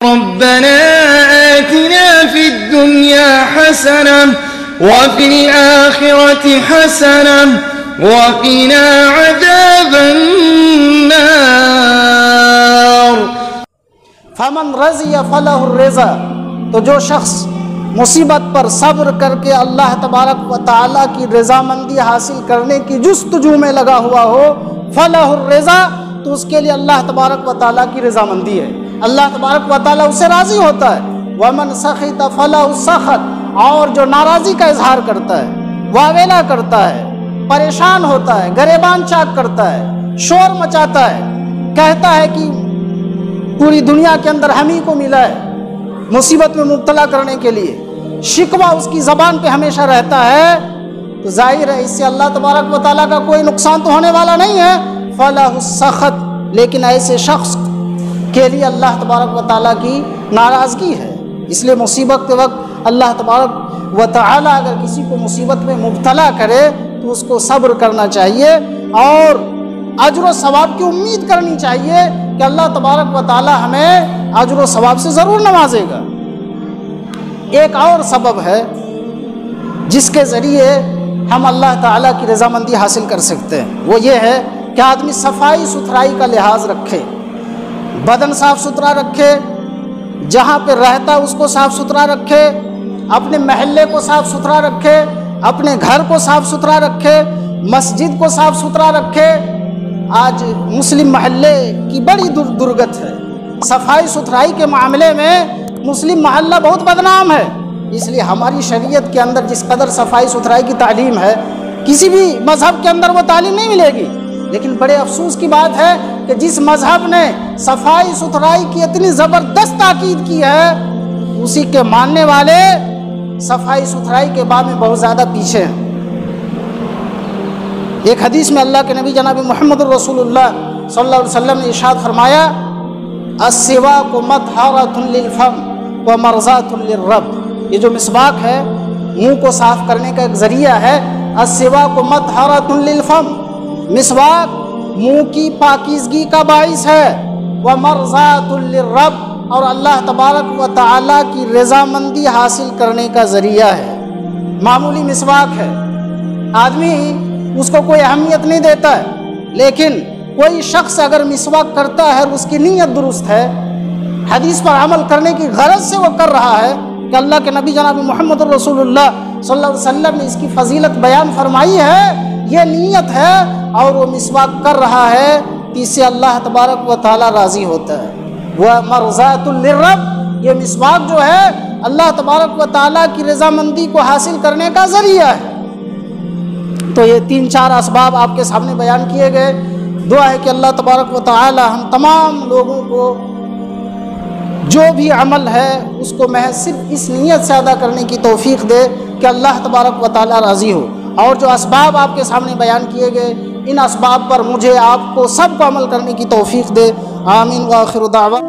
ربنا آتنا في الدنيا حسنة وفي الآخرة حسنة وقنا عذاب النار فمن رضی فلہ الرضا، تو جو شخص مصیبت پر صبر کر کے اللہ تبارک و تعالیٰ کی رضامندی حاصل کرنے کی جستجو میں لگا ہوا ہو، فلہ الرضا، تو اس کے لیے اللہ تبارک و تعالیٰ کی رضامندی ہے، اللہ تبارک و تعالیٰ اس سے راضی ہوتا ہے۔ ومن سخط فلہ السخط، اور جو ناراضی کا اظہار کرتا ہے، واویلا کرتا ہے، پریشان ہوتا ہے، گریبان چاک کرتا ہے، شور مچاتا ہے، کہتا ہے کہ پوری دنیا کے اندر ہم ہی کو ملا ہے مصیبت میں مبتلا کرنے کے لیے، شکوہ اس کی زبان پہ ہمیشہ رہتا ہے، تو ظاہر ہے اس سے اللہ تبارک و تعالیٰ کا کوئی نقصان تو ہونے والا نہیں ہے، فلہ السخط، لیکن ایسے شخص کے لیے اللہ تبارک و تعالیٰ کی ناراضگی ہے۔ اس لیے مصیبت کے وقت اللہ تبارک و تعالیٰ اگر کسی کو مصیبت میں مبتلا کرے تو اس کو صبر کرنا چاہیے اور اجر و ثواب کی امید کرنی چاہیے کہ اللہ تبارک و تعالیٰ ہمیں اجر و ثواب سے ضرور نوازے گا۔ ایک اور سبب ہے جس کے ذریعے ہم اللہ تعالیٰ کی رضامندی حاصل کر سکتے ہیں، وہ یہ ہے کہ آدمی صفائی ستھرائی کا لحاظ رکھے، بدن صاف ستھرا رکھے، جہاں پہ رہتا اس کو صاف ستھرا رکھے، اپنے محلے کو صاف ستھرا رکھے، اپنے گھر کو صاف ستھرا رکھے، مسجد کو صاف ستھرا رکھے۔ آج مسلم محلے کی بڑی درگت ہے، صفائی ستھرائی کے معاملے میں مسلم محلہ بہت بدنام ہے، اس لیے ہماری شریعت کے اندر جس قدر صفائی ستھرائی کی تعلیم ہے کسی بھی مذہب کے اندر وہ تعلیم نہیں ملے گی، لیکن بڑے افسوس کی بات ہے کہ جس مذہب نے صفائی ستھرائی کی اتنی زبردست تاکید کی ہے اسی کے ماننے والے صفائی ستھرائی کے باب میں بہت زیادہ پیچھے ہیں۔ ایک حدیث میں اللہ کے نبی جناب محمد رسول اللہ صلی اللہ علیہ وسلم نے ارشاد فرمایا، السواک مطہرۃ للفم ومرضاۃ للرب، یہ جو مسواک ہے منہ کو صاف کرنے کا ایک ذریعہ ہے، السواک مطہرۃ للفم، مسواک منہ کی پاکیزگی کا باعث ہے، ومرضاۃ للرب، اور اللہ تبارک و تعالیٰ کی رضامندی حاصل کرنے کا ذریعہ ہے۔ معمولی مسواک ہے، آدمی اس کو کوئی اہمیت نہیں دیتا ہے، لیکن کوئی شخص اگر مسواک کرتا ہے اور اس کی نیت درست ہے، حدیث پر عمل کرنے کی غرض سے وہ کر رہا ہے کہ اللہ کے نبی جناب محمد رسول اللہ صلی اللہ علیہ وسلم نے اس کی فضیلت بیان فرمائی ہے، یہ نیت ہے اور وہ مسواک کر رہا ہے، اس سے اللہ تبارک و تعالیٰ راضی ہوتا ہے۔ وَمَرْضَاتٌ لِلرَّبِّ، یہ مسواک جو ہے اللہ تبارک و تعالیٰ کی رضامندی کو حاصل کرنے کا ذریعہ ہے۔ تو یہ 3-4 اسباب آپ کے سامنے بیان کیے گئے۔ دعا ہے کہ اللہ تبارک و تعالی ہم تمام لوگوں کو جو بھی عمل ہے اس کو محض صرف اس نیت سے ادا کرنے کی توفیق دے کہ اللہ تبارک و تعالی راضی ہو، اور جو اسباب آپ کے سامنے بیان کیے گئے ان اسباب پر مجھے آپ کو سب کو عمل کرنے کی توفیق دے۔ آمین وآخر دعوانا۔